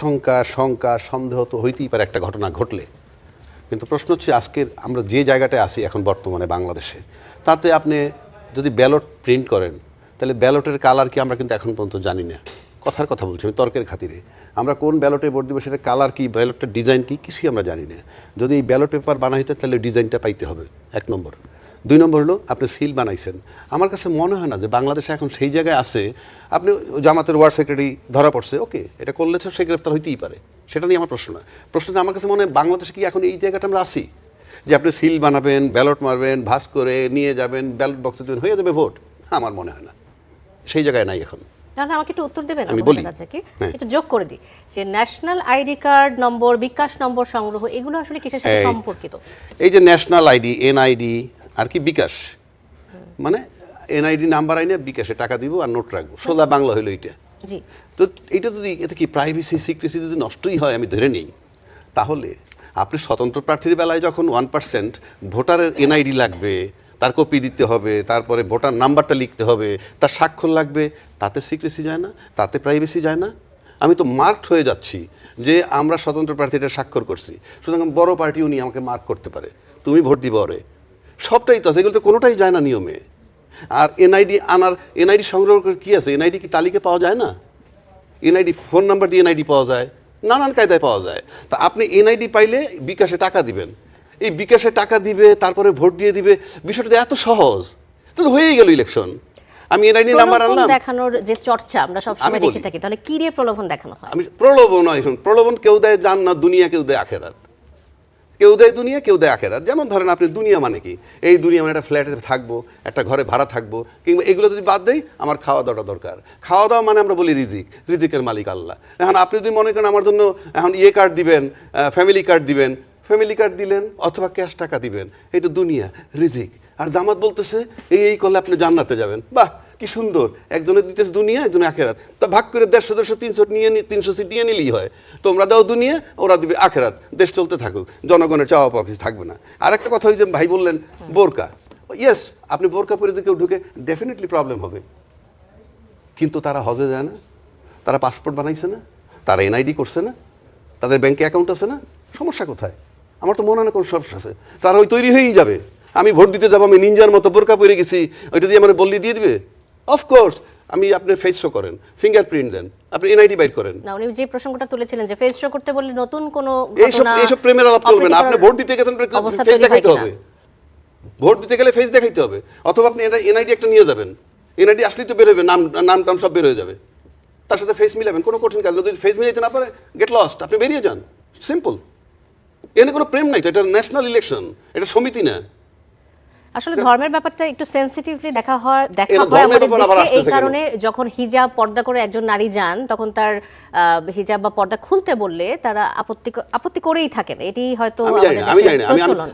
আশঙ্কা শঙ্কা সন্দেহ তো হইতেই পারে একটা ঘটনা ঘটলে, কিন্তু প্রশ্ন হচ্ছে আজকের আমরা যে জায়গাটায় আছি এখন বর্তমানে বাংলাদেশে, তাতে আপনি যদি ব্যালট প্রিন্ট করেন তাহলে ব্যালটের কালার কি আমরা কিন্তু এখন পর্যন্ত জানি না। কথার কথা বলছি আমি, তর্কের খাতিরে আমরা কোন ব্যালটে ভোট দেবো সেটা কালার কি, ব্যালটের ডিজাইন কি, কিছুই আমরা জানি না। যদি এই ব্যালট পেপার বানাইতে তাহলে ডিজাইনটা পাইতে হবে, 1 নম্বর। 2 নম্বর হলো আপনি সিল বানাইছেন, আমার কাছে মনে হয় না যে বাংলাদেশে এখন সেই জায়গায় আছে। আপনি জামাতের ওয়ার্ড সেক্রেটারি ধরা পড়ছে, ওকে, এটা করলে তো সে গ্রেপ্তার হইতেই পারে, সেটা নিয়ে আমার প্রশ্ন না। প্রশ্নটা আমার কাছে মনে হয় বাংলাদেশে কি এখন এই জায়গাটা আমরা আসি যে আপনি সিল বানাবেন, ব্যালট মারবেন, ভাঁজ করে নিয়ে যাবেন, ব্যালট বক্সে দেবেন, হয়ে যাবে ভোট? আমার মনে হয় না, সেই জায়গায় নাই এখন। তাহলে আমাকে একটু উত্তর দেবেন, আমি বলি একটু যোগ করে দিই যে ন্যাশনাল আইডি কার্ড নম্বর, বিকাশ নম্বর সংগ্রহ, এগুলো আসলে কিসের সাথে সম্পর্কিত? এই যে ন্যাশনাল আইডি, এনআইডি আর কি বিকাশ, মানে এনআইডি নাম্বার আইনে বিকাশে টাকা দিব আর নোট রাখবো, সোজা বাংলা হইলো এইটা। জি, তো এইটা যদি এতে কি প্রাইভেসি সিক্রেসি যদি নষ্টই হয় আমি ধরে নিই, তাহলে আপনি স্বতন্ত্র প্রার্থীর বেলায় যখন 1% ভোটারের এনআইডি লাগবে, তার কপি দিতে হবে, তারপরে ভোটার নাম্বারটা লিখতে হবে, তার স্বাক্ষর লাগবে, তাতে সিক্রেসি যায় না, তাতে প্রাইভেসি যায় না। আমি তো মার্কড হয়ে যাচ্ছি যে আমরা স্বতন্ত্র প্রার্থীটা স্বাক্ষর করছি, সুতরাং বড় পার্টি উনি আমাকে মার্ক করতে পারে, তুমি ভোট দিবে ওরে, সবটাই তো আছে, এগুলো তো কোনোটাই যায় না নিয়মে। আর এনআইডি আনার, এনআইডি সংগ্রহ করে কী আছে, এনআইডি কি তালিকা পাওয়া যায় না? এনআইডি ফোন নাম্বার দিয়ে এনআইডি পাওয়া যায়, নানান কায়দায় পাওয়া যায়। তা আপনি এনআইডি পাইলে বিকাশে টাকা দিবেন, এই বিকাশে টাকা দিবে, তারপরে ভোট দিয়ে দিবে, বিষয়টা তো এত সহজ, তো হয়েই গেল ইলেকশন। আমি এনআইডি নাম্বার আনলাম। দেখানোর যে চর্চা আমরা সবসময় দেখে থাকি, তাহলে কি দিয়ে প্রলোভন দেখানো হয়? আমি প্রলোভন নয়, এখন প্রলোভন কেউ দেয় জান্নাত দুনিয়া, কেউ দেয় আখেরাত, কেউ দেয় দুনিয়া, কেউ দেয় আখেরাত। যেমন ধরেন আপনি দুনিয়া মানে কি, এই দুনিয়া মানে একটা ফ্ল্যাটে থাকবো, একটা ঘরে ভাড়া থাকবো, কিংবা এগুলো যদি বাদ দেই আমার খাওয়া দাওয়াটা দরকার। খাওয়া দাওয়া মানে আমরা বলি রিজিক, রিজিকের মালিক আল্লাহ। এখন আপনি যদি মনে করেন আমার জন্য এখন কার্ড দিবেন, ফ্যামিলি কার্ড দিবেন, ফ্যামিলি কার্ড দিলেন, অথবা ক্যাশ টাকা দিবেন, এই তো দুনিয়া, রিজিক। আর জামাত বলতেছে এই করলে আপনি জান্নাতে যাবেন, বাহ কি সুন্দর, একজনের দিতেছে দুনিয়া, একজনের আখেরাত, তা ভাগ করে 150, 300 নিয়ে 300 সিট নিয়ে নিলেই হয়। তোমরা দাও দুনিয়া, ওরা দিবে আখেরাত, দেশ চলতে থাকুক, জনগণের চাওয়া পাওয়া কিছু থাকবে না। আর একটা কথা, ওই যে ভাই বললেন বোরকা, ইয়েস, আপনি বোরকা পরে যদি কেউ ঢুকে ডেফিনেটলি প্রবলেম হবে, কিন্তু তারা হজে যায় না, তারা পাসপোর্ট বানাইছে না, তারা এনআইডি করছে না, তাদের ব্যাংকে অ্যাকাউন্ট আছে না, সমস্যা কোথায়? আমার তো মনে হয় না কোনো সমস্যা আছে, তারা ওই তৈরি হয়েই যাবে। আমি ভোট দিতে যাবো, আমি নিনজার মতো বোরকা পরে গেছি, ওইটা দিয়ে আমার বললি দিয়ে দিবে? অফকোর্স। আমি আপনি ফেস শো করেন, ফিঙ্গারপ্রিন্ট দেন, আপনি এনআইডি বাইর করেন না। উনি যে প্রসঙ্গটা তুলেছিলেন যে ফেস শো করতে বললে নতুন কোনো ঘটনা, এইসব প্রেমের আলাপ চলবে না। আপনি ভোট দিতে গেছেন, ফেস দেখাইতে হবে, ভোট দিতে গেলে ফেস দেখাইতে হবে, অথবা আপনি এনআইডি একটা নিয়ে যাবেন, এনআইডি আসলেই তো বেরোবে, নাম টাম সব বের হয়ে যাবে, তার সাথে ফেস মিলাবেন, কোনো কঠিন কাজ। যদি ফেস মিলাইতে না পারে, গেট লস্ট, আপনি বেরিয়ে যান, সিম্পল। এখানে কোনো প্রেম নাই তো, এটা ন্যাশনাল ইলেকশন, এটা সমিতি না। আসলে ধর্মের ব্যাপারটা একটু সেনসিটিভলি দেখা হয় আমাদের দেশে, এই কারণে যখন হিজাব পর্দা করে একজন নারী যান, তখন তার হিজাব বা পর্দা খুলতে বললে তারা আপত্তি করেই থাকেন। এটি হয়তো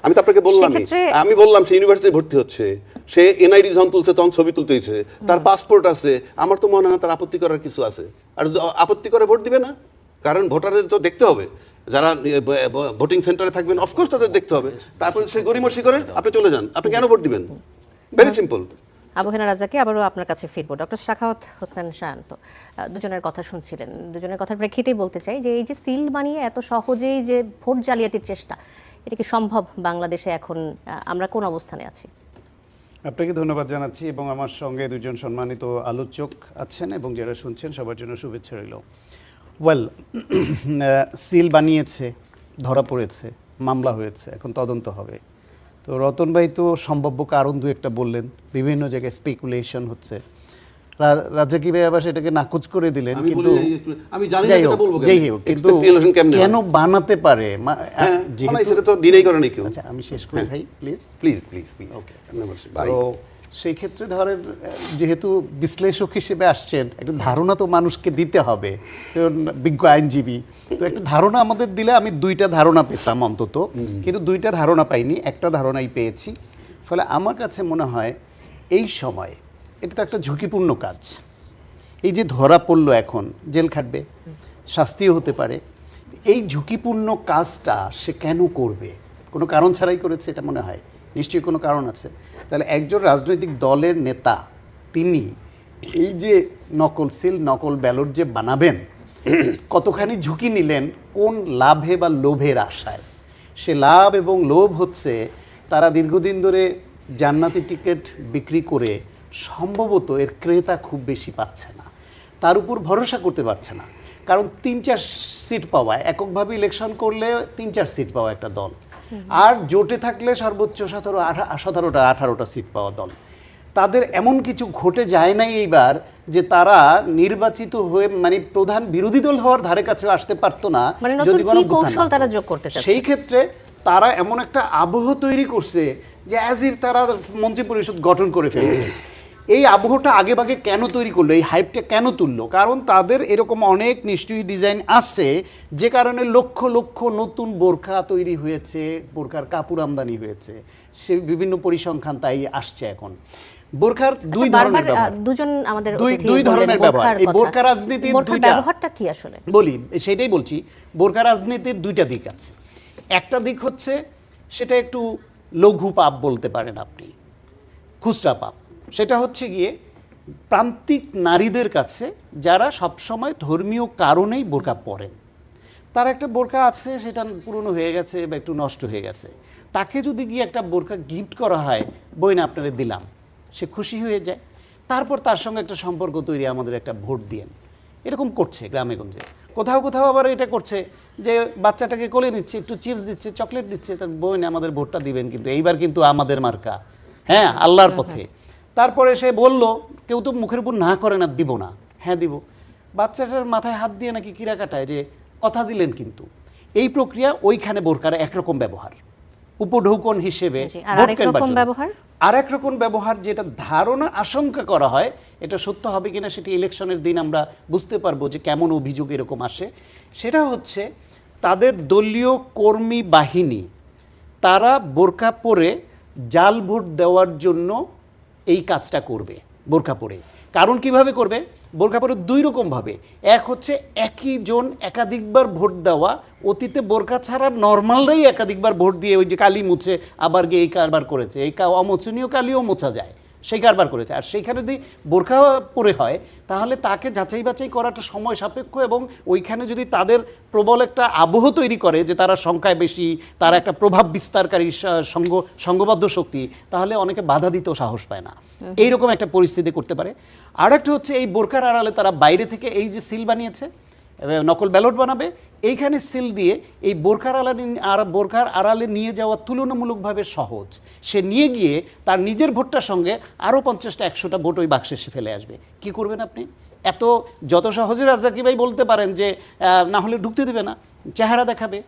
আমি তো আপনাকে বললাম, আমি বললাম সে ইউনিভার্সিটি ভর্তি হচ্ছে, সে এনআইডি যখন তুলছে তখন ছবি তুলতে হয়েছে, তার পাসপোর্ট আছে, আমার তো মনে হয় না তার আপত্তি করার কিছু আছে। আর যদি আপত্তি করে ভোট দিবে না, কারণ ভোটারের তো দেখতে হবে, যারা ভোটিং সেন্টারে থাকবেন অফকোর্স তাদের দেখতে হবে, তারপরে সে গড়িমসি করে আপনি চলে যান, আপনি কেন ভোট দিবেন? Very simple. আবু হেনা রাজাকে আবারও আপনার কাছে ফিরবো। ডক্টর সাখাওয়াত হোসেন শান্ত, দুজনের কথা শুনছিলেন, দুজনের কথার প্রেক্ষিতেই বলতে চাই যে এই যে সিল বানিয়ে এত সহজেই যে ভোট জালিয়াতির চেষ্টা, এটা কি সম্ভব বাংলাদেশে? এখন আমরা কোন অবস্থানে আছি? আপনাকে ধন্যবাদ জানাচ্ছি, এবং আমার সঙ্গে দুজন সম্মানিত আলোচক আছেন এবং যারা শুনছেন সবার জন্য শুভেচ্ছা রইল। ওয়েল, সিল বানিয়েছে, ধরা পড়েছে, মামলা হয়েছে, এখন তদন্ত হবে। তো রতন ভাই তো সম্ভাব্য কারণ দু একটা বললেন, বিভিন্ন জায়গায় স্পেকুলেশন হচ্ছে, রাজাকি ভাই আবার সেটাকে নাকচ করে দিলেন, কিন্তু যাই হোক, কিন্তু কেন বানাতে পারে আচ্ছা আমি শেষ করি ভাই, প্লিজ প্লিজ প্লিজ প্লিজ। ওকে, তো সেই ক্ষেত্রে ধরেন যেহেতু বিশ্লেষক হিসেবে আসছেন, একটা ধারণা তো মানুষকে দিতে হবে, বিজ্ঞ আইনজীবী তো একটা ধারণা আমাদের দিলে আমি 2টা ধারণা পেতাম অন্তত, কিন্তু 2টা ধারণা পাইনি, একটা ধারণাই পেয়েছি। ফলে আমার কাছে মনে হয় এই সময় এটা তো একটা ঝুঁকিপূর্ণ কাজ। এই যে ধরা পড়লো, এখন জেল খাটবে, শাস্তিও হতে পারে, এই ঝুঁকিপূর্ণ কাজটা সে কেন করবে? কোনো কারণ ছাড়াই করেছে এটা মনে হয়, নিশ্চয়ই কোনো কারণ আছে। তাহলে একজন রাজনৈতিক দলের নেতা তিনি এই যে নকল সিল, নকল ব্যালট যে বানাবেন, কতখানি ঝুঁকি নিলেন কোন লাভে বা লোভের আশায়? সে লাভ এবং লোভ হচ্ছে তারা দীর্ঘদিন ধরে জান্নাতি টিকিট বিক্রি করে সম্ভবত এর ক্রেতা খুব বেশি পাচ্ছে না, তার উপর ভরসা করতে পারছে না। কারণ 3-4 সিট পাওয়া, এককভাবে ইলেকশন করলে 3-4 সিট পাওয়া একটা দল, আর জোটে থাকলে সর্বোচ্চ 17-18টা সিট পাওয়া দল। তাদের এমন কিছু ঘটে যায় নাই এইবার যে তারা নির্বাচিত হয়ে মানে প্রধান বিরোধী দল হওয়ার ধারে কাছে আসতে পারতো না মানে নতুন যদি কি গণঅভ্যুত্থান না কৌশল হতো। তারা যোগ করতে চাচ্ছে? সেই ক্ষেত্রে তারা এমন একটা আবহ তৈরি করছে যে অ্যাজির তারা মন্ত্রী পরিষদ গঠন করে ফেলেছে। এই আবহটা আগে ভাগে কেন তৈরি করলো, এই হাইপটা কেন তুললো? কারণ তাদের এরকম অনেক নিশ্চয়ই ডিজাইন আছে যে কারণে লক্ষ লক্ষ নতুন বোরখা তৈরি হয়েছে, বোরখার কাপড় আমদানি হয়েছে, সে বিভিন্ন পরিসংখ্যান তাই আসছে এখন। বোরখার দুই ধরনের ব্যবহার, দুজন আমাদের দুই ধরনের ব্যবহার। এই বোরখা রাজনীতির দুইটা ব্যবহারটা কি আসলে বলি, সেটাই বলছি। বোরখা রাজনীতির দুইটা দিক আছে। একটা দিক হচ্ছে সেটা একটু লঘু পাপ বলতে পারেন আপনি, খুচরা পাপ। সেটা হচ্ছে গিয়ে প্রান্তিক নারীদের কাছে যারা সবসময় ধর্মীয় কারণেই বোরকা পরেন, তার একটা বোরকা আছে সেটা পুরনো হয়ে গেছে বা একটু নষ্ট হয়ে গেছে, তাকে যদি গিয়ে একটা বোরকা গিফট করা হয়, বই না আপনারা দিলাম, সে খুশি হয়ে যায়। তারপর তার সঙ্গে একটা সম্পর্ক তৈরি, আমাদের একটা ভোট দিয়েন। এরকম করছে গ্রামে গঞ্জে। কোথাও কোথাও আবার এটা করছে যে বাচ্চাটাকে কোলে নিচ্ছে, একটু চিপস দিচ্ছে, চকলেট দিচ্ছে, তার বই না আমাদের ভোটটা দিবেন, কিন্তু এইবার কিন্তু আমাদের মার্কা, হ্যাঁ, আল্লাহর পথে। তারপরে সে বলল, কেউ তো মুখের উপর না করে না, দিব না, হ্যাঁ দিব। বাচ্চাটার মাথায় হাত দিয়ে নাকি কিরা কাটায় যে কথা দিলেন, কিন্তু এই প্রক্রিয়া ওইখানে বোরকার একরকম ব্যবহার, উপঢৌকন হিসেবে ভোট কেনবার জন্য। আর এক রকম ব্যবহার যেটা ধারণা আশঙ্কা করা হয়, এটা সত্য হবে কিনা সেটি ইলেকশনের দিন আমরা বুঝতে পারবো যে কেমন অভিযোগ এরকম আসে। সেটা হচ্ছে তাদের দলীয় কর্মী বাহিনী তারা বোরকা পরে জাল ভোট দেওয়ার জন্য এই কাজটা করবে বোরকা পরে। কারণ কিভাবে করবে? বোরকা পরে দুই রকমভাবে। এক হচ্ছে একই জন একাধিকবার ভোট দেওয়া, অতীতে বোরকা ছাড়া নর্মালরাই একাধিকবার ভোট দিয়ে ওই যে কালি মুছে আবার গিয়ে এই কারবার করেছে, এই অমোচনীয় কালিও মোছা যায়, সেই কারবার করেছে। আর সেইখানে যদি বোরকা পরে হয় তাহলে তাকে যাচাই বাছাই করাটা সময় সাপেক্ষ, এবং ওইখানে যদি তাদের প্রবল একটা আবহ তৈরি করে যে তারা সংখ্যায় বেশি, তারা একটা প্রভাব বিস্তারকারী সংঘবদ্ধ শক্তি, তাহলে অনেকে বাধা দিতেও সাহস পায় না। এইরকম একটা পরিস্থিতি করতে পারে। আর একটা হচ্ছে এই বোরকার আড়ালে তারা বাইরে থেকে এই যে সিল বানিয়েছে, নকল ব্যালট বানাবে, এইখানে সিল দিয়ে এই বোরকার আড়ালে নিয়ে যাওয়া তুলনামূলকভাবে সহজ। সে নিয়ে গিয়ে তার নিজের ভোটটার সঙ্গে আরও 50টা-100টা ভোট ওই বাক্সে সে ফেলে আসবে। কি করবেন আপনি? এত যত সহজে রাজ্জাকি ভাই বলতে পারেন যে না হলে ঢুকতে দেবে না, চেহারা দেখাবে,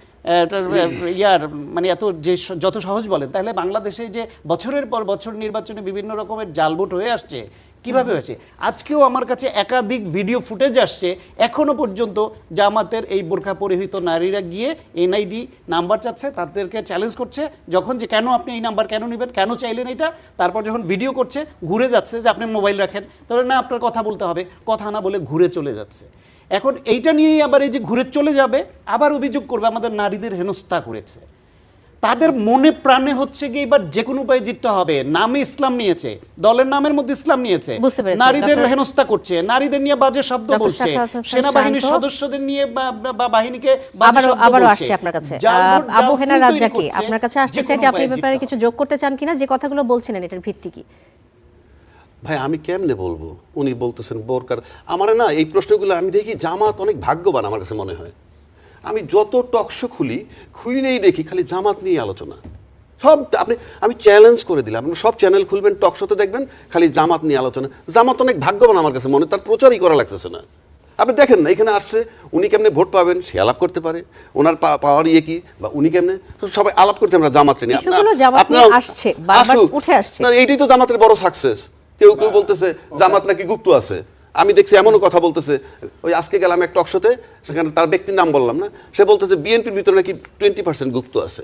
মানে এত যে যত সহজ বলেন, তাহলে বাংলাদেশে যে বছরের পর বছর নির্বাচনে বিভিন্ন রকমের জাল ভোট হয়ে আসছে, কিভাবে হয়েছে? আজকেও আমার কাছে একাধিক ভিডিও ফুটেজ আসছে, এখনো পর্যন্ত জামাতের এই বোরকা পরিহিত নারীরা গিয়ে এনআইডি নাম্বার চাচ্ছে, তাদেরকে চ্যালেঞ্জ করছে যখন যে কেন আপনি এই নাম্বার কেন নেবেন, কেন চাইলেন এটা। তারপর যখন ভিডিও করছে, ঘুরে যাচ্ছে যে আপনি মোবাইল রাখেন, তাহলে না আপনার কথা বলতে হবে, কথা না বলে ঘুরে চলে যাচ্ছে। এখন এইটা নিয়েই আবার এই যে ঘুরে চলে যাবে, আবার অভিযোগ করবে আমাদের নারীদের হেনস্থা করেছে। তাদের মনে প্রাণে হচ্ছে কি এবার যে কোনো উপায়ে জিততে হবে, নামে ইসলাম নিয়েছে, দলের নামের মধ্যে ইসলাম নিয়েছে, নারীদের হেনস্থা করছে, নারীদের নিয়ে বাজে শব্দ বলছে, সেনাবাহিনীর সদস্যদের নিয়ে বা বাহিনীকে বাজে শব্দ আবারও বলছে। আসছে আপনার কাছে আবু হেনা রাজ্জাকি, আপনার কাছে আসতে চাই যে আপনি এই ব্যাপারে কিছু যোগ করতে চান কিনা, যে কথাগুলো বলছিলেন এটার ভিত্তি কি? ভাই আমি কেমনে বলবো, উনি বলতেছেন বোরকার, আমার না এই প্রশ্নগুলো আমি দেখি জামাত অনেক ভাগ্যবান আমার কাছে মনে হয়। আমি যত টকশো খুলিলেই দেখি খালি জামাত নিয়ে আলোচনা, সব আমি চ্যালেঞ্জ করে দিলাম, আপনি সব চ্যানেল খুলবেন, টকশোতে দেখবেন খালি জামাত নিয়ে আলোচনা। জামাত অনেক ভাগ্যবান আমার কাছে মনে, তার প্রচারই করা লাগতেছে না। আপনি দেখেন না এখানে আসছে, উনি কেমনে ভোট পাবেন সে আলাপ করতে পারে, ওনার পাওয়ার ইয়ে কি, বা উনি কেমনে, সবাই আলাপ করতে আমরা জামাতকে নিয়ে আপনার এইটাই তো জামাতের বড় সাকসেস। কেউ কেউ বলতেছে জামাত নাকি গুপ্ত আছে, আমি দেখছি এমনও কথা বলতেছে। ওই আজকে গেলাম এক টকশোতে, সেখানে তার ব্যক্তির নাম বললাম না, সে বলতেছে বিএনপির ভিতরে নাকি 20% গুপ্ত আছে।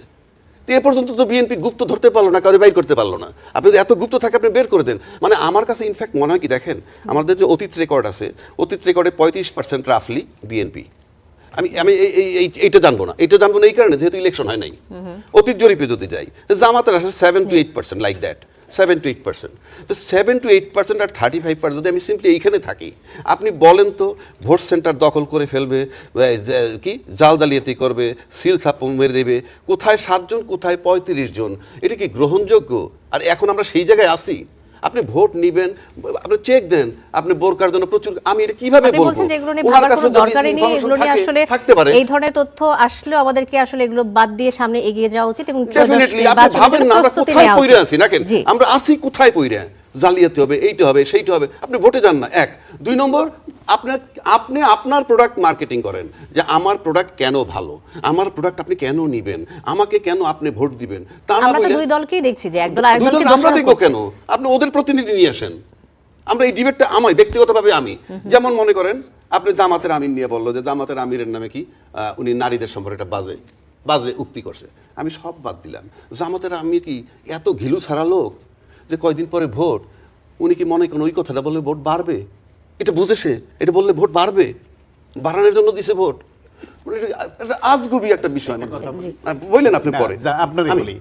এ পর্যন্ত তো বিএনপি গুপ্ত ধরতে পারলো না, কারো বাইর করতে পারলো না। আপনি যদি এত গুপ্ত থাকে আপনি বের করে দেন। মানে আমার কাছে ইনফ্যাক্ট মনে হয় কি, দেখেন আমাদের যে অতীত রেকর্ড আছে, অতীত রেকর্ডে 35% রাফলি বিএনপি। আমি এইটা জানবো না এই কারণে যেহেতু ইলেকশন হয় নাই। অতীত জরিপে যদি যাই, জামাতের আসে 7 to 8% লাইক দ্যাট। 7 to 8%। তো 7 to 8% আর 35% যদি আমি সিম্পলি এইখানে থাকি, আপনি বলেন তো ভোট সেন্টার দখল করে ফেলবে, কি জাল জালিয়াতি করবে, সিল সাপ মেরে দেবে, কোথায় 7 জন কোথায় 35 জন, এটা কি গ্রহণযোগ্য? আর এখন আমরা সেই জায়গায় আসি। আপনি ভোট নিবেন, আপনি চেক দেন, আপনি বোরকার জন্য প্রচুর, আমি এটা কিভাবে আপনি বলবো? বলছেন যে এগুলো নিয়ে ওনার ভাবার কাছে কোনো যদি দরকারই নেই, information এগুলো নিয়ে থাকে, আসলে থাকতে পারে। এই ধরনের তথ্য আসলেও আমাদেরকে আসলে এগুলো বাদ দিয়ে সামনে এগিয়ে যাওয়া উচিত এবং Definitely, আপনি নির্বাচনের ভাবেন জন্য না আমরা প্রস্তুতি কোথায় নেওয়া পইরে উচিত। আছি, দেখেন জি। আমরা আসি কোথায় পইরে, জালিয়াতি হবে, এইটা হবে, সেইটা হবে, আপনি ভোটে যান না। 1 2 নম্বর, আপনি আপনার প্রোডাক্ট মার্কেটিং করেন যে আমার প্রোডাক্ট কেন ভালো, আমার প্রোডাক্ট আপনি কেন নিবেন, আমাকে কেন আপনি ভোট দিবেন। তা না আমরা তো বলে দুই দলকেই দেখছি যে একদল দুই আরেকদলকে দল আমরা দোষারোপ দেখবো করছে। কেন? আপনি ওদের প্রতিনিধি নিয়ে আসেন। আমরা এই ডিবেটটা ব্যক্তিগতভাবে আমি, যেমন মনে করেন আপনি জামাতের আমির নিয়ে বললো যে জামাতের আমিরের নামে কি উনি নারীদের সম্পর্কে একটা বাজে উক্তি করছে, আমি সব বাদ দিলাম। জামাতের আমির কি এত ঘিলু ছাড়া লোক যে কয়দিন পরে ভোট, উনি কি মনে করেন ওই কথাটা বললে ভোট বাড়বে? এটা বুঝেছে, এটা বললে ভোট বাড়বে, বাড়ানোর জন্য দিছে ভোট। মানে এটা আজগুবি একটা বিষয়। বললেন আপনি না, পরে আপনারই আমি- বলি,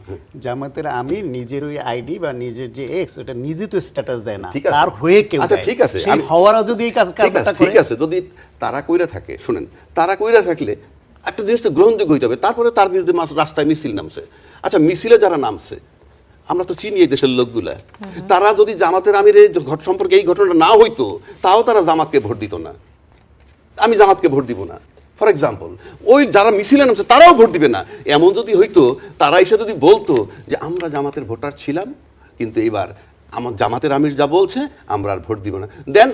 জামাতের আমির নিজের ওই আইডি বা নিজের যে এক্স, ওটা নিজে তো স্ট্যাটাস দেয় না, ঠিক আছে। তার হয়ে কেউ আচ্ছা, দেয়। ঠিক আছে, সেই আমি- হওয়ারও যদি এই কাজ ঠিক আছে, কারবারটা ঠিক করে, আছে, যদি তারা কইরা থাকে, শুনেন, তারা কইরা থাকলে একটা জিনিস তো গ্রহণযোগ্য হইতে হবে। তারপরে তার বিরুদ্ধে রাস্তায় মিছিল নামছে, আচ্ছা মিছিলে যারা নামছে আমরা তো চিনি এই দেশের লোকগুলা, তারা যদি জামাতের আমির এই সম্পর্কে এই ঘটনাটা না হইতো, তাও তারা জামাতকে ভোট দিত না। আমি জামাতকে ভোট দিব না, ফর এক্সাম্পল। ওই যারা মিছিলে নামছে তারাও ভোট দিবে না। এমন যদি হইতো, তারা এসে যদি বলতো যে আমরা জামাতের ভোটার ছিলাম, কিন্তু এবার আমার জামাতের আমির যা বলছে আমরা আর ভোট দিব না, then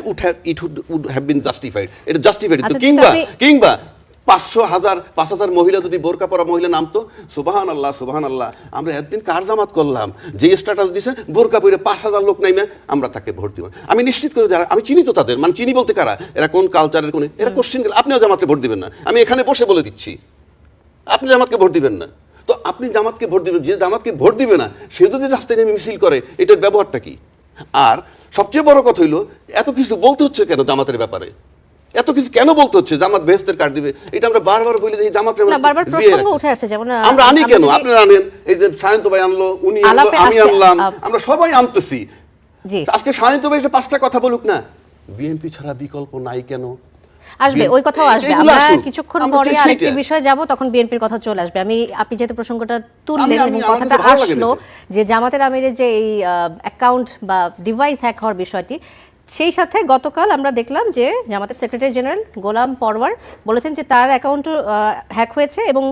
it would have been justified. এটা জাস্টিফাইড। আচ্ছা, কিংবা 5,000 মহিলা যদি বোরকা পরা মহিলা নামতো, সুবহান আল্লাহ সুবহান আল্লাহ, আমরা একদিন কার জামাত করলাম, যে স্ট্যাটাস দিছে বোরকা পরে 5,000 লোক নাইমে, আমরা তাকে ভোট দিব। আমি নিশ্চিত করে যারা, আমি চিনি তো তাদের, মানে চিনি বলতে কারা, এরা কোন কালচারের, কোন, এরা কোশ্চেন, আপনিও জামাতকে ভোট দিবেন না, আমি এখানে বসে বলে দিচ্ছি, আপনি জামাতকে ভোট দিবেন না। তো আপনি জামাতকে ভোট দিবেন, যে জামাতকে ভোট দিবে না সে যদি রাস্তায় নেমে মিছিল করে, এটার ব্যবহারটা কি? আর সবচেয়ে বড় কথা হইলো, এত কিছু বলতে হচ্ছে কেন জামাতের ব্যাপারে? এত কিছু কেন বলতে হচ্ছে? জামাত বেহেশতের কার্ড দিবে, এটা আমরা বারবার বলি যে জামাতের না, বারবার প্রসঙ্গ উঠে আসছে, যেমন আমরা আনি কেন? যদি- আপনারা আনেন, এই যে সায়ন্ত ভাই আনলো, উনি আনলো, আলাপে আমি আসছে, আনলাম, আমরা সবাই আনতেছি। জি, আজকে সায়ন্ত ভাই এসে 5টা কথা বলুক না, বিএনপি ছাড়া বিকল্প নাই কেন? আসবে, ওই কথাও আসবে। এগুলো আমরা আসুক, কিছুক্ষণ আমরা পরে চাই আরেকটি সেইটা। বিষয় যাব, তখন বিএনপির কথা চলে আসবে। আপনি যেহেতু প্রসঙ্গটা তুললেন আমি- এবং আমার কথাটা কাছে ভালো লাগে আসলো যে জামাতের আমিরের যে এই অ্যাকাউন্ট বা ডিভাইস হ্যাক হওয়ার বিষয়টি, সেই সাথে গতকাল আমরা দেখলাম যে জামাতের সেক্রেটারি জেনারেল গোলাম পরওয়ার বলেছেন যে তার অ্যাকাউন্টও হ্যাক হয়েছে এবং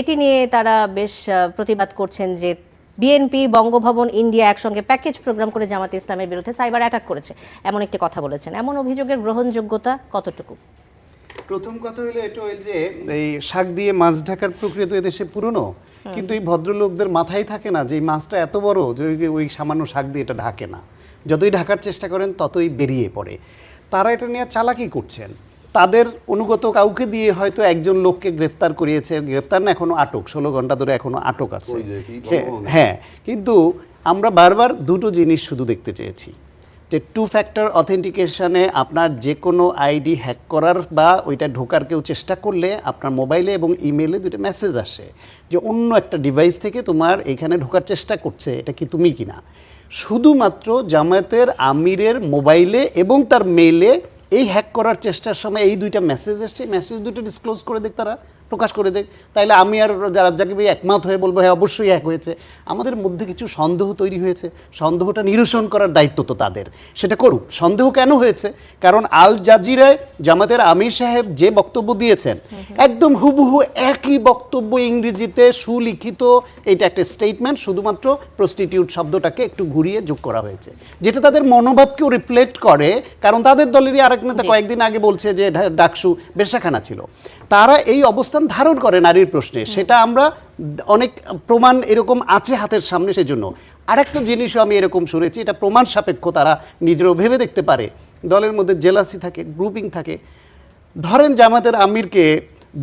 এটি নিয়ে তারা বেশ প্রতিবাদ করছেন যে বিএনপি, বঙ্গভবন, ইন্ডিয়া একসঙ্গে প্যাকেজ প্রোগ্রাম করে জামাতে ইসলামের বিরুদ্ধে সাইবার অ্যাটাক করেছে, এমন একটি কথা বলেছেন। এমন অভিযোগের গ্রহণযোগ্যতা কতটুকু? প্রথম কথা হলো এটা হইল যে এই শাক দিয়ে মাছ ঢাকার প্রক্রিয়া তো এদেশে পুরনো, কিন্তু এই ভদ্রলোকদের মাথায় থাকে না যে এই মাছটা এত বড় যে ওই সামান্য শাক দিয়ে এটা ঢাকে না। যতই ঢাকার চেষ্টা করেন ততই বেরিয়ে পড়ে। তারা এটা নিয়ে চালাকি করছেন, তাদের অনুগত কাউকে দিয়ে হয়তো একজন লোককে গ্রেফতার করিয়েছে, গ্রেফতার না, এখনো আটক, 16 ঘন্টা ধরে এখনো আটক আছে। হ্যাঁ, কিন্তু আমরা বারবার দুটো জিনিস শুধু দেখতে চেয়েছি, যে 2 ফ্যাক্টর অথেন্টিকেশনে আপনার যে কোনো আইডি হ্যাক করার বা ওইটা ঢোকার কেউ চেষ্টা করলে আপনার মোবাইলে এবং ইমেলে দুটো মেসেজ আসে যে অন্য একটা ডিভাইস থেকে তোমার এখানে ঢোকার চেষ্টা করছে, এটা কি তুমি কিনা। শুধুমাত্র জামায়াতের আমিরের মোবাইলে এবং তার মেইলে এই হ্যাক করার চেষ্টার সময় এই দুইটা মেসেজ এসছে, মেসেজ দুটো ডিসক্লোজ করে দেখ, তারা প্রকাশ করে দেখ, তাইলে আমি আর রাজ্জাক ভাই একমত হয়ে বলবো হ্যাঁ অবশ্যই হ্যাক হয়েছে। আমাদের মধ্যে কিছু সন্দেহ তৈরি হয়েছে, সন্দেহটা নিরসন করার দায়িত্ব তো তাদের, সেটা করুক। সন্দেহ কেন হয়েছে? কারণ আল জাজিরায় জামাতের আমির সাহেব যে বক্তব্য দিয়েছেন, একদম হুবহু একই বক্তব্য ইংরেজিতে সুলিখিত, এটা একটা স্টেটমেন্ট, শুধুমাত্র প্রস্টিটিউট শব্দটাকে একটু ঘুরিয়ে যোগ করা হয়েছে, যেটা তাদের মনোভাবকেও রিফ্লেক্ট করে। কারণ তাদের দলেরই আরেক নেতা কয়েকদিন আগে বলছে যে ডাকসু বেশ্যাখানা ছিল। তারা এই অবস্থান ধারণ করে নারীর প্রশ্নে, সেটা আমরা অনেক প্রমাণ এরকম আছে হাতের সামনে। সেজন্য আরেকটা জিনিসও আমি এরকম শুনেছি, এটা প্রমাণ সাপেক্ষ, তারা নিজেরাও ভেবে দেখতে পারে, দলের মধ্যে জেলাসি থাকে, গ্রুপিং থাকে। ধরেন জামাতের আমিরকে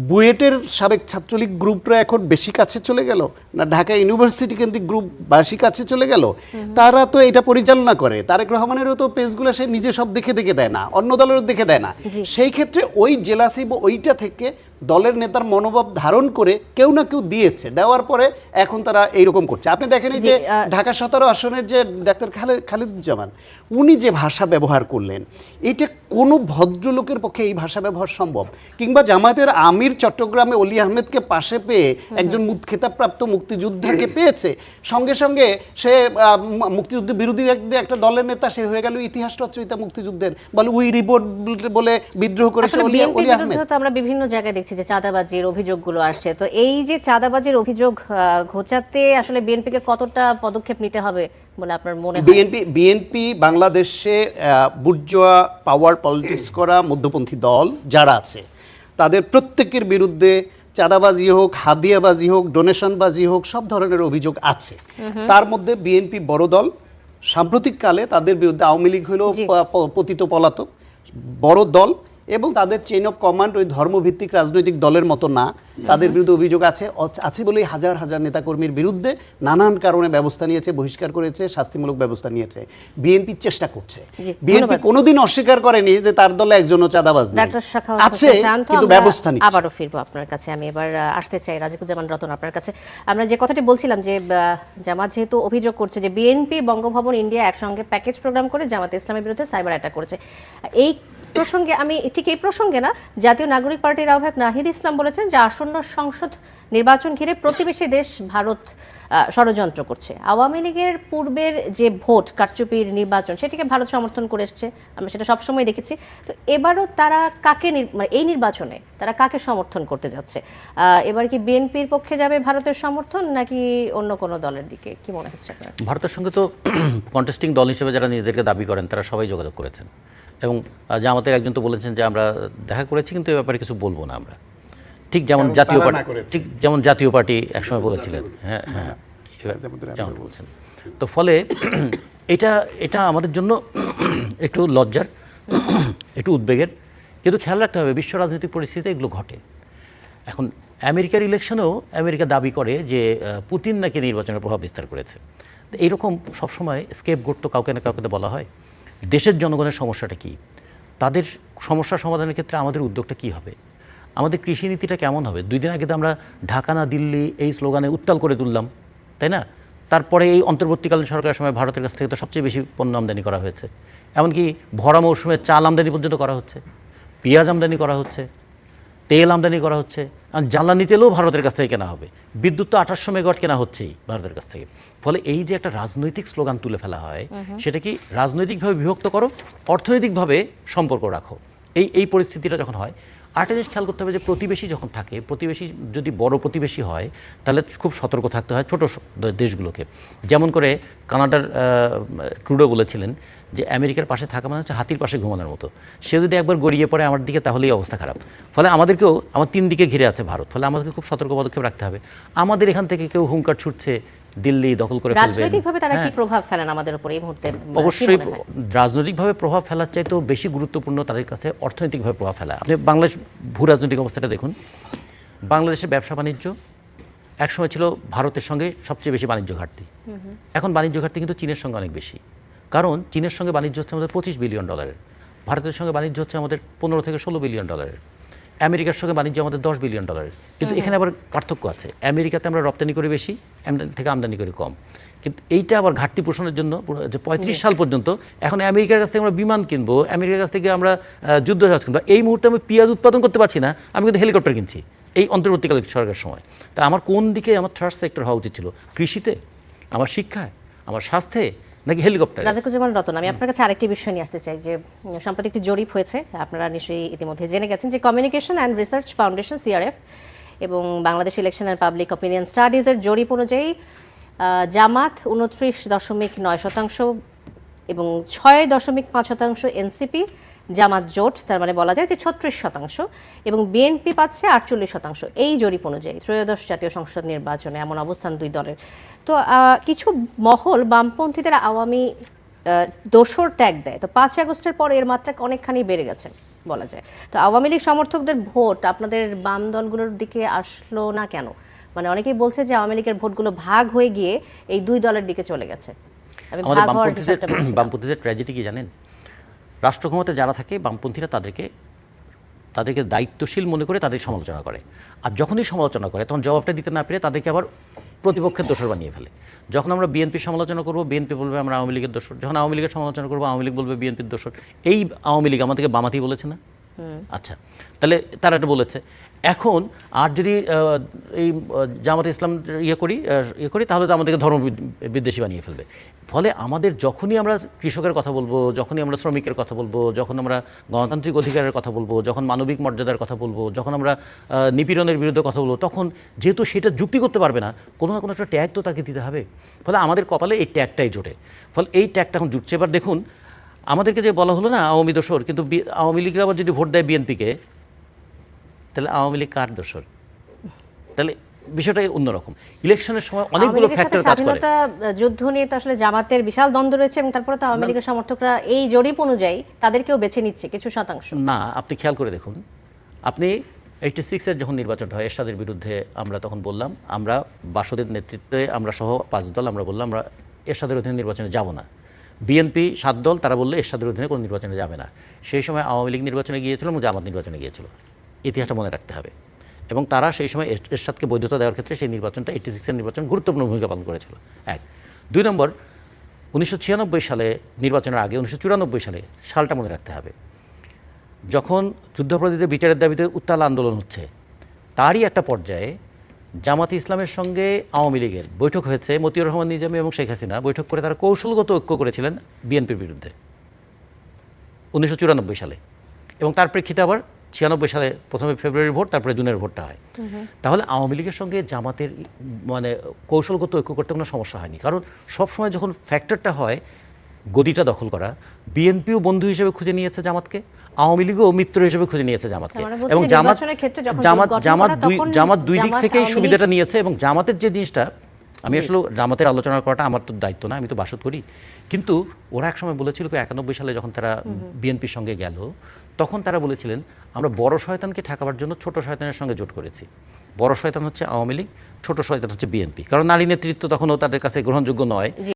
বুয়েটের সাবেক ছাত্রলীগ গ্রুপরা এখন বেশি কাছে চলে গেল না ঢাকা ইউনিভার্সিটি কেন্দ্রিক গ্রুপ বেশি কাছে চলে গেল, তারা তো এটা পরিচালনা করে। তারেক রহমানেরও তো পেজগুলো সে নিজে সব দেখে দেয় না, অন্য দলেরও দেখে দেয় না। সেই ক্ষেত্রে ওই জেলাসি বা ওইটা থেকে দলের নেতার মনোভাব ধারণ করে কেউ না কেউ দিয়েছে, দেওয়ার পরে এখন তারা এইরকম করছে। আপনি দেখেন এই যে ঢাকা 17 আসনের যে ডাক্তার খালিদুজ্জামান, উনি যে ভাষা ব্যবহার করলেন, এটা কোনো ভদ্রলোকের পক্ষে এই ভাষা ব্যবহার সম্ভব? কিংবা জামায়াতের আমির চট্টগ্রামে অলি আহমেদকে পাশে পেয়ে একজন খেতাবপ্রাপ্ত মুক্তিযোদ্ধাকে পেয়েছে, সঙ্গে সঙ্গে সে মুক্তিযুদ্ধ বিরোধী একটা দলের নেতা, সে হয়ে গেল ইতিহাস রচয়িতা মুক্তিযুদ্ধের, বলে উই রিবোর্ড বলে বিদ্রোহ করেছে অলি আহমেদ। তো আমরা বিভিন্ন জায়গায় দেখছি যে চাঁদাবাজির অভিযোগগুলো আসছে, তো এই যে চাঁদাবাজির অভিযোগ ঘোচাতে আসলে বিএনপিকে কতটা পদক্ষেপ নিতে হবে বলে আপনার মনে হয়? বিএনপি বাংলাদেশে বুর্জোয়া পাওয়ার পলিটিক্স করা মধ্যপন্থী দল যারা আছে, তাদের প্রত্যেকের বিরুদ্ধে চাঁদাবাজি হোক, হাদিয়াবাজি হোক, ডোনেশনবাজি হোক, সব ধরনের অভিযোগ আছে। তার মধ্যে বিএনপি বড় দল, সাম্প্রতিককালে তাদের বিরুদ্ধে আওয়ামী লীগ হলো পতিত পলাতক বড় দল, এবং তাদের চেইন অফ কমান্ড ওই ধর্মভিত্তিক রাজনৈতিক দলের মতো না। তাদের বিরুদ্ধে অভিযোগ আছে বলেই হাজার হাজার নেতাকর্মীর বিরুদ্ধে নানান কারণে ব্যবস্থা নিয়েছে, বহিষ্কার করেছে, শাস্তিমূলক ব্যবস্থা নিয়েছে। বিএনপি চেষ্টা করছে, বিএনপি কোনোদিন অস্বীকার করেনি যে তার দলে একজনও চাঁদাবাজ নেই, আছে, কিন্তু ব্যবস্থা নিচ্ছে। আবারও ফিরবো আপনার কাছে, আমি এবার আসতে চাই রাজিকুজ্জামান রতন আপনার কাছে। আমরা যে কথাটি বলছিলাম যে জামাত যেহেতু অভিযোগ করছে যে বিএনপি বঙ্গভবন ইন্ডিয়া একসঙ্গে প্যাকেজ প্রোগ্রাম করে জামাত ইসলামের বিরুদ্ধে সাইবার অ্যাটাক করেছে, এই প্রসঙ্গে আমি ঠিক এই প্রসঙ্গে না, জাতীয় নাগরিক পার্টির আহ্বায়ক নাহিদ ইসলাম বলেছেন যে আসন্ন সংসদ নির্বাচন ঘিরে প্রতিবেশী দেশ ভারত ষড়যন্ত্র করছে। আওয়ামী লীগের পূর্বের যে ভোট কারচুপির নির্বাচন, সেটিকে ভারত সমর্থন করে এসছে, আমরা সেটা সবসময় দেখেছি। তো এবারও তারা কাকে মানে এই নির্বাচনে তারা কাকে সমর্থন করতে যাচ্ছে? এবার কি বিএনপির পক্ষে যাবে ভারতের সমর্থন, নাকি অন্য কোনো দলের দিকে? কি মনে হচ্ছে আপনার? ভারতের সঙ্গে তো কন্টেস্টিং দল হিসেবে যারা নিজেদেরকে দাবি করেন তারা সবাই যোগাযোগ করেছেন, এবং জামাতের একজন তো বলেছেন যে আমরা দেখা করেছি কিন্তু এ ব্যাপারে কিছু বলবো না আমরা, ঠিক যেমন জাতীয় পার্টি একসময় বলেছিলেন। হ্যাঁ হ্যাঁ, যেমন বলছেন। তো ফলে এটা আমাদের জন্য একটু লজ্জার, একটু উদ্বেগের, কিন্তু খেয়াল রাখতে হবে বিশ্ব রাজনৈতিক পরিস্থিতিতে এগুলো ঘটে। এখন আমেরিকার ইলেকশনেও আমেরিকা দাবি করে যে পুতিন নাকি নির্বাচনের প্রভাব বিস্তার করেছে। এইরকম সবসময় স্কেপগোট তো কাউকে না কাউকে বলা হয়। দেশের জনগণের সমস্যাটা কি, তাদের সমস্যা সমাধানের ক্ষেত্রে আমাদের উদ্যোগটা কি হবে, আমাদের কৃষি নীতিটা কেমন হবে? 2 দিন আগে তো আমরা ঢাকা না দিল্লি এই স্লোগানে উত্তাল করে তুললাম, তাই না? তারপরে এই অন্তর্বর্তীকালীন সরকারের সময় ভারতের কাছ থেকে তো সবচেয়ে বেশি পণ্য আমদানি করা হয়েছে, এমনকি ভরা মৌসুমে চাল আমদানি পর্যন্ত করা হচ্ছে, পেঁয়াজ আমদানি করা হচ্ছে, তেল আমদানি করা হচ্ছে, আর জ্বালানি তেলও ভারতের কাছ থেকে কেনা হবে, বিদ্যুৎ তো 2800 মেগাওয়াট কেনা হচ্ছেই ভারতের কাছ থেকে। ফলে এই যে একটা রাজনৈতিক স্লোগান তুলে ফেলা হয়, সেটা কি রাজনৈতিকভাবে বিভক্ত করো, অর্থনৈতিকভাবে সম্পর্ক রাখো, এই পরিস্থিতিটা যখন হয়। আরেকটা জিনিস খেয়াল করতে হবে যে প্রতিবেশী যখন থাকে, প্রতিবেশী যদি বড় প্রতিবেশী হয় তাহলে খুব সতর্ক থাকতে হয় ছোট দেশগুলোকে। যেমন করে কানাডার ট্রুডো বলেছিলেন যে আমেরিকার পাশে থাকা মানে হচ্ছে হাতির পাশে ঘুমানোর মতো, সে যদি একবার গড়িয়ে পড়ে আমার দিকে তাহলেই অবস্থা খারাপ। ফলে আমাদেরকেও, আমার 3 দিকে ঘিরে আছে ভারত, ফলে আমাদেরকে খুব সতর্ক পদক্ষেপ রাখতে হবে। আমাদের এখান থেকে কেউ হুঙ্কার ছুটছে দিল্লি দখল করে ফেলবে, রাজনৈতিকভাবে তারা কি প্রভাব ফেলেন আমাদের উপর এই মুহূর্তে? অবশ্যই রাজনৈতিকভাবে প্রভাব ফেলার চাইতেও বেশি গুরুত্বপূর্ণ তাদের কাছে অর্থনৈতিকভাবে প্রভাব ফেলা। আপনি বাংলাদেশ ভূ রাজনৈতিক অবস্থাটা দেখুন, বাংলাদেশের ব্যবসা বাণিজ্য একসময় ছিল ভারতের সঙ্গে সবচেয়ে বেশি বাণিজ্য ঘাটতি, এখন বাণিজ্য ঘাটতি কিন্তু চীনের সঙ্গে অনেক বেশি। কারণ চীনের সঙ্গে বাণিজ্য হচ্ছে আমাদের $25 বিলিয়ন, ভারতের সঙ্গে বাণিজ্য হচ্ছে আমাদের $15 থেকে $16 বিলিয়ন, আমেরিকার সঙ্গে বাণিজ্য আমাদের $10 বিলিয়ন। কিন্তু এখানে আবার পার্থক্য আছে, আমেরিকাতে আমরা রপ্তানি করি বেশি, থেকে আমদানি করি কম। কিন্তু এইটা আবার ঘাটতি পোষণের জন্য যে 35 সাল পর্যন্ত এখন আমেরিকার কাছ থেকে আমরা বিমান কিনবো, আমেরিকার কাছ থেকে আমরা যুদ্ধজাহাজ কিনবো, এই মুহূর্তে আমি পেঁয়াজ উৎপাদন করতে পারছি না, আমি কিন্তু হেলিকপ্টার কিনছি এই অন্তর্বর্তীকালীন সরকারের সময়। তা আমার কোন দিকে আমার থার্ড সেক্টর হওয়া উচিত ছিল? কৃষিতে, আমার শিক্ষায়, আমার স্বাস্থ্যে, নাকি হেলিকপ্টার? রাজিকুজ্জামান রতন, আমি আপনার কাছে আরেকটি বিষয় নিয়ে আসতে চাই যে সম্প্রতি একটি জরিপ হয়েছে, আপনারা নিশ্চয়ই ইতিমধ্যে জেনে গেছেন, যে communication and research foundation CRF এবং Bangladesh election and public opinion স্টাডিজের জরিপ অনুযায়ী জামাত 29.9% এবং 6.5% এনসিপি, জামাত জোট, তার মানে বলা যায় যে 36%, এবং বিএনপি পাচ্ছে 48%। এই জরিপ অনুযায়ী ত্রয়োদশ জাতীয় সংসদ নির্বাচনে এমন অবস্থান 2 দলের। তো কিছু মহল বামপন্থীদের আওয়ামী দোসর ট্যাগ দেয়, তো 5 আগস্টের পর এর মাত্রা অনেকখানি বেড়ে গেছে বলা যায়। তো আওয়ামী লীগ সমর্থকদের ভোট আপনাদের বাম দলগুলোর দিকে আসলো না কেন? মানে অনেকেই বলছে যে আওয়ামী লীগের ভোটগুলো ভাগ হয়ে গিয়ে এই 2 দলের দিকে চলে গেছে। বামপন্থীদের ট্র্যাজেডি কি জানেন? রাষ্ট্র ক্ষমতায় যারা থাকে বামপন্থীরা তাদেরকে তাদেরকে দায়িত্বশীল মনে করে তাদের সমালোচনা করে, আর যখনই সমালোচনা করে তখন জবাবটা দিতে না পেরে তাদেরকে আবার প্রতিপক্ষের দোষর বানিয়ে ফেলে। যখন আমরা বিএনপির সমালোচনা করব, বিএনপি বলবে আমরা আওয়ামী লীগের দোষর। যখন আওয়ামী লীগের সমালোচনা করবো, আওয়ামী লীগ বলবে বিএনপির দোষর। এই আওয়ামী লীগ আমাদেরকে বামাতি বলেছে না? আচ্ছা, তাহলে তারা এটা বলেছে। এখন আর যদি এই জামাতে ইসলাম ইয়ে করি তাহলে তো আমাদেরকে ধর্ম বিদ্বেষী বানিয়ে ফেলবে। ফলে আমাদের যখনই আমরা কৃষকের কথা বলবো, যখনই আমরা শ্রমিকের কথা বলবো, যখন আমরা গণতান্ত্রিক অধিকারের কথা বলবো, যখন মানবিক মর্যাদার কথা বলবো, যখন আমরা নিপীড়নের বিরুদ্ধে কথা বলবো, তখন যেহেতু সেটা যুক্তি করতে পারবে না, কোনো না কোনো একটা ট্যাগ তো তাকে দিতে হবে। ফলে আমাদের কপালে এই ট্যাগটাই জোটে। ফলে এই ট্যাগটা এখন জুটছে। এবার দেখুন, আমাদেরকে যে বলা হলো না আওয়ামী দোষর, কিন্তু আওয়ামী লীগরা আবার যদি ভোট দেয় বিএনপিকে, তাহলে আওয়ামী লীগ কার দোষর? তাহলে বিষয়টাই অন্যরকম। ইলেকশনের সময় অনেকগুলো ফ্যাক্টর কাজ করে। স্বাধীনতা যুদ্ধ নিয়ে তো আসলে জামাতের বিশাল দ্বন্দ্ব রয়েছে, এবং তারপরে তো আওয়ামী লীগের সমর্থকরা এই জরিপ অনুযায়ী তাদেরকেও বেছে নিচ্ছে কিছু শতাংশ। না, আপনি খেয়াল করে দেখুন, আপনি 86-এর যখন নির্বাচনটা হয় এরশাদের বিরুদ্ধে, আমরা তখন বললাম, আমরা বাসদের নেতৃত্বে আমরা সহ 5 দল আমরা বললাম আমরা এরশাদের অধীনে নির্বাচনে যাব না। বিএনপি 7 দল, তারা বললে এরশাদের অধীনে কোনো নির্বাচনে যাবে না। সেই সময় আওয়ামী লীগ নির্বাচনে গিয়েছিল এবং জামাত নির্বাচনে গিয়েছিল। ইতিহাসটা মনে রাখতে হবে। এবং তারা সেই সময় এরশাদকে বৈধতা দেওয়ার ক্ষেত্রে সেই নির্বাচনটা 86-এর নির্বাচন গুরুত্বপূর্ণ ভূমিকা পালন করেছিল। 1। 2 নম্বর, 1996 সালে নির্বাচনের আগে 1994 সালে সালটা মনে রাখতে হবে, যখন যুদ্ধাপরাধীদের বিচারের দাবিতে উত্তাল আন্দোলন হচ্ছে, তারই একটা পর্যায়ে জামাতে ইসলামের সঙ্গে আওয়ামী লীগের বৈঠক হয়েছে। মতিউর রহমান নিজামী এবং শেখ হাসিনা বৈঠক করে তারা কৌশলগত ঐক্য করেছিলেন বিএনপির বিরুদ্ধে 1994 সালে। এবং তার প্রেক্ষিতে আবার 96 সালে প্রথমে ফেব্রুয়ারির ভোট, তারপরে জুনের ভোটটা হয়। তাহলে আওয়ামী লীগের সঙ্গে জামাতের মানে কৌশলগত ঐক্য করতে কোনো সমস্যা হয়নি। কারণ সবসময় যখন ফ্যাক্টরটা হয় গদিটা দখল করা, বিএনপিও বন্ধু হিসেবে খুঁজে নিয়েছে জামাতকে, আওয়ামী লীগও মিত্র হিসেবে খুঁজে নিয়েছে জামাতকে। এবং জামাত দুই দিক থেকেই সুবিধাটা নিয়েছে। এবং জামাতের যে জিনিসটা, আমি আসলে জামাতের আলোচনা করাটা আমার তো দায়িত্ব না, আমি তো বাসদ করি, কিন্তু ওরা একসময় বলেছিল 91 সালে যখন তারা বিএনপির সঙ্গে গেল, তখন তারা বলেছিলেন আমরা বড় শয়তানকে ঠেকাবার জন্য ছোট শয়তানের সঙ্গে জোট করেছি। বড় শয়তান হচ্ছে আওয়ামী লীগ, ছোট শয়তান হচ্ছে বিএনপি, কারণ নারী নেতৃত্ব তখনও তাদের কাছে গ্রহণযোগ্য নয়।